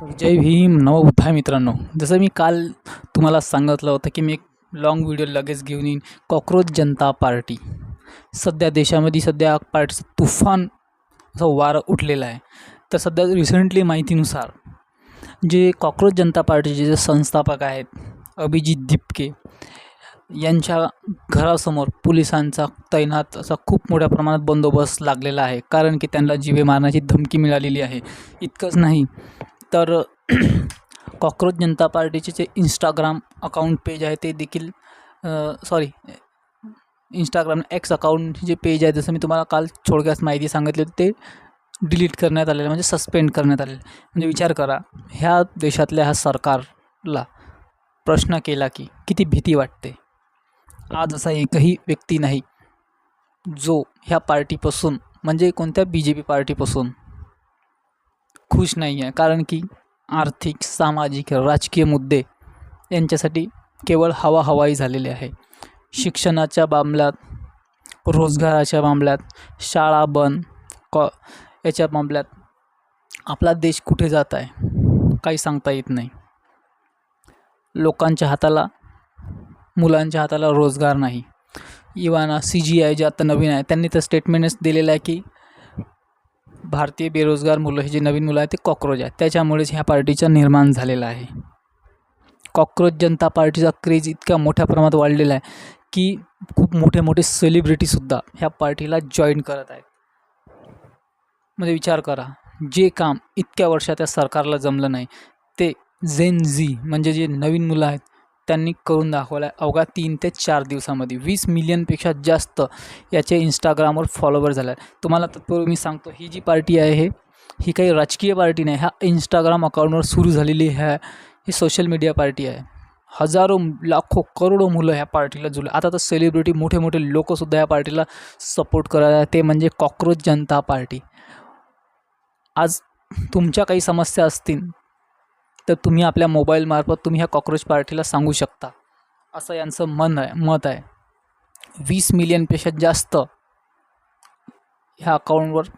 जय भीम नवबुद्धाय मित्रांनो. जसं मी काल तुम्हाला सांगितलं होतं की मी एक लाँग व्हिडिओ लगेच घेऊन येईन. कॉकरोच जनता पार्टी सध्या देशामध्ये पार्टीचं तुफान असं वारं उठलेलं आहे. तर सध्या रिसेंटली माहितीनुसार जे कॉकरोच जनता पार्टीचे जे संस्थापक आहेत अभिजित दीपके यांच्या घरासमोर पोलिसांचा तैनात असा खूप मोठ्या प्रमाणात बंदोबस्त लागलेला आहे. कारण की त्यांना जीवे मारण्याची धमकी मिळालेली आहे. इतकंच नाही तर कॉकरोच जनता पार्टीचे जे इंस्टाग्राम अकाउंट पेज आहे ते देखील इंस्टाग्राम एक्स अकाउंट जे पेज आहे, जसं मी तुम्हाला काल थोडक्यात माहिती सांगितली होती, ते डिलीट करण्यात आलेलं, म्हणजे सस्पेंड करण्यात आलेलं. म्हणजे विचार करा, ह्या देशातल्या ह्या सरकारला प्रश्न केला की किती भीती वाटते. आज असा एकही व्यक्ती नाही जो ह्या पार्टीपासून, म्हणजे कोणत्या BJP पार्टीपासून खुश नाही आहे. कारण की आर्थिक, सामाजिक, राजकीय मुद्दे यांच्यासाठी केवळ हवाई झालेले आहे. शिक्षणाच्या मामल्यात, रोजगाराच्या मामल्यात, शाळा बंद, याच्या मामल्यात आपला देश कुठे जात आहे काही सांगता येत नाही. लोकांच्या हाताला, मुलांच्या हाताला रोजगार नाही. इवाना CGI जे आता नवीन आहे त्यांनी तर स्टेटमेंटच दिलेलं आहे की भारतीय बेरोजगार मुलं, हे जे नवीन मुलं आहेत ते कॉकरोच आहेत. त्याच्यामुळेच ह्या पार्टीचा निर्माण झालेला आहे. कॉकरोच जनता पार्टीचा क्रेज इतक्या मोठ्या प्रमाणात वाढलेला आहे की खूप मोठे सेलिब्रिटीसुद्धा ह्या पार्टीला जॉईन करत आहेत. म्हणजे विचार करा, जे काम इतक्या वर्षात त्या सरकारला जमलं नाही ते जेन झी म्हणजे जे नवीन मुलं आहेत त्यांनी करून दाखवलं आहे. अवघा 3 ते 4 दिवसामध्ये 20 मिलियनपेक्षा जास्त याचे इंस्टाग्रामवर फॉलोवर झाले आहेत. तुम्हाला तत्पूर्वी मी सांगतो, ही जी पार्टी आहे ही काही राजकीय पार्टी नाही. ह्या इंस्टाग्राम अकाउंटवर सुरू झालेली ही सोशल मीडिया पार्टी आहे. हजारो, लाखो, करोडो मुलं ह्या पार्टीला जुळले. आता तर सेलिब्रिटी, मोठे लोकसुद्धा ह्या पार्टीला सपोर्ट करत आहेत. ते म्हणजे कॉकरोच जनता पार्टी. आज तुमच्या काही समस्या असतील तर तुम्ही आपल्या मोबाईलमार्फत तुम्ही ह्या कॉकरोच पार्टीला सांगू शकता, असं यांचं मत आहे. 20 मिलियनपेक्षा जास्त ह्या अकाउंटवर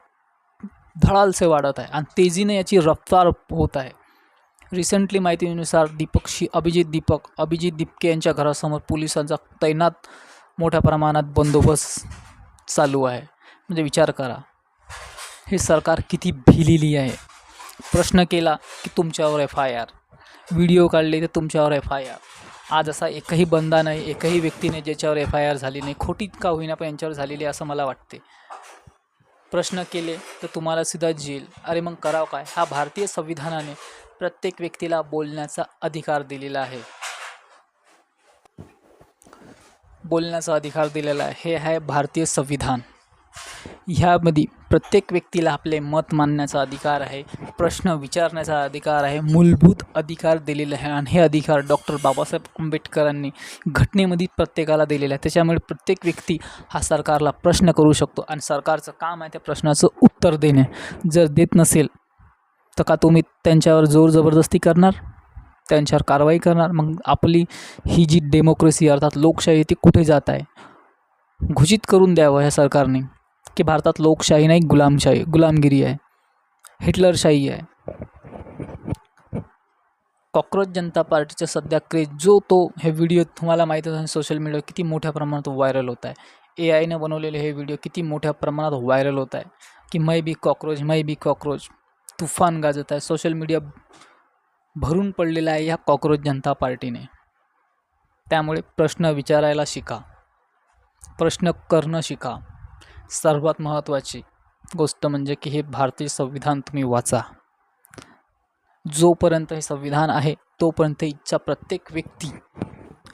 धडालसे वाढत आहे आणि तेजीने याची रफ्तार होत आहे. रिसेंटली माहितीनुसार अभिजित दीपके यांच्या घरासमोर पोलिसांचा तैनात मोठ्या प्रमाणात बंदोबस्त चालू आहे. म्हणजे विचार करा, हे सरकार किती भिलेली आहे. प्रश्न केला की तुमच्यावर FIR, व्हिडिओ काढले तर तुमच्यावर FIR. आज असा एकही बंदा नाही, एकही व्यक्तीने ज्याच्यावर FIR झाली नाही. खोटी का होईना पण यांच्यावर झालेली असं मला वाटते. प्रश्न केले तर तुम्हाला सीधा जेल. अरे मग करावं काय? हा भारतीय संविधानाने प्रत्येक व्यक्तीला बोलण्याचा अधिकार दिलेला आहे. बोलण्याचा अधिकार दिलेला आहे. हे आहे भारतीय संविधान. ह्यामध्ये प्रत्येक व्यक्तीला आपले मत मांडण्याचा अधिकार आहे, प्रश्न विचारण्याचा अधिकार आहे, मूलभूत अधिकार दिलेले आहे. आणि हे अधिकार डॉक्टर बाबासाहेब आंबेडकरांनी घटनेमध्ये प्रत्येकाला दिलेला आहे. त्याच्यामुळे प्रत्येक व्यक्ती हा सरकारला प्रश्न करू शकतो आणि सरकारचं काम आहे त्या प्रश्नाचं उत्तर देणे. जर देत नसेल तर का तुम्ही त्यांच्यावर जोर जबरदस्ती करणार, त्यांच्यावर कारवाई करणार? मग आपली ही जी डेमोक्रेसी अर्थात लोकशाही ती कुठे जात आहे? घोषित करून द्यावं ह्या सरकारने की भारतात लोकशाही नाही, गुलामगिरी आहे, हिटलरशाही आहे. कॉकरोच जनता पार्टीचा सध्या क्रेज हे व्हिडिओ तुम्हाला माहीतच आहे, सोशल मीडियावर किती मोठ्या प्रमाणात व्हायरल होत आहे. AI बनवलेले हे व्हिडिओ किती मोठ्या प्रमाणात व्हायरल होत आहे की मै बी कॉकरोच तुफान गाजत आहे. सोशल मीडिया भरून पडलेला आहे ह्या कॉकरोच जनता पार्टीने. त्यामुळे प्रश्न विचारायला शिका, प्रश्न करणं शिका. सर्वात महत्त्वाची गोष्ट म्हणजे की हे भारतीय संविधान तुम्ही वाचा. जोपर्यंत हे संविधान आहे तोपर्यंत इच्छा प्रत्येक व्यक्ती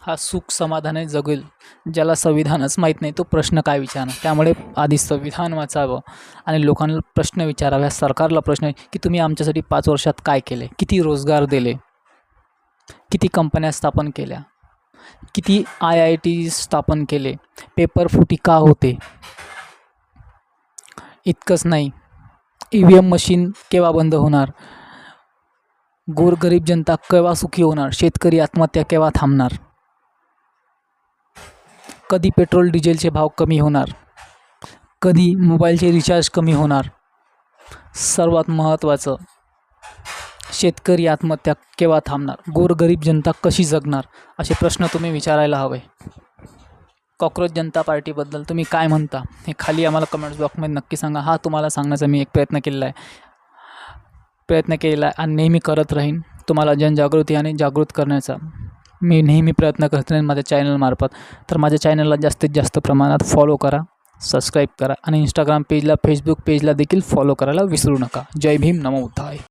हा सुख समाधाने जगेल. ज्याला संविधानच माहीत नाही तो प्रश्न काय विचारणार? त्यामुळे आधी संविधान वाचावं आणि लोकांना प्रश्न विचारावे. सरकारला प्रश्न की तुम्ही आमच्यासाठी 5 वर्षात काय केले, किती रोजगार दिले, किती कंपन्या स्थापन केल्या, किती IIT स्थापन केले, पेपर फुटी का होते. इतकंच नाही, EVM मशीन केव्हा बंद होणार, गोरगरीब जनता केव्हा सुखी होणार, शेतकरी आत्महत्या केव्हा थांबणार, कधी पेट्रोल डिझेलचे भाव कमी होणार, कधी मोबाईलचे रिचार्ज कमी होणार. सर्वात महत्त्वाचं शेतकरी आत्महत्या केव्हा थांबणार, गोरगरीब जनता कशी जगणार, असे प्रश्न तुम्ही विचारायला हवे. कॉक्रोच जनता पार्टीबद्दल तुम्ही काय म्हणता हे खाली आम्हाला कमेंट्स बॉक्समध्ये नक्की सांगा. हा तुम्हाला सांगण्याचा मी एक प्रयत्न केलेला आहे आणि नेहमी करत राहीन. तुम्हाला जनजागृती आणि जागृत करण्याचा मी नेहमी प्रयत्न करत राहीन माझ्या चॅनलमार्फत. तर माझ्या चॅनलला जास्तीत जास्त प्रमाणात फॉलो करा, सबस्क्राईब करा आणि इंस्टाग्राम पेजला, फेसबुक पेजला देखील फॉलो करायला विसरू नका. जय भीम, नमो बुद्धाय.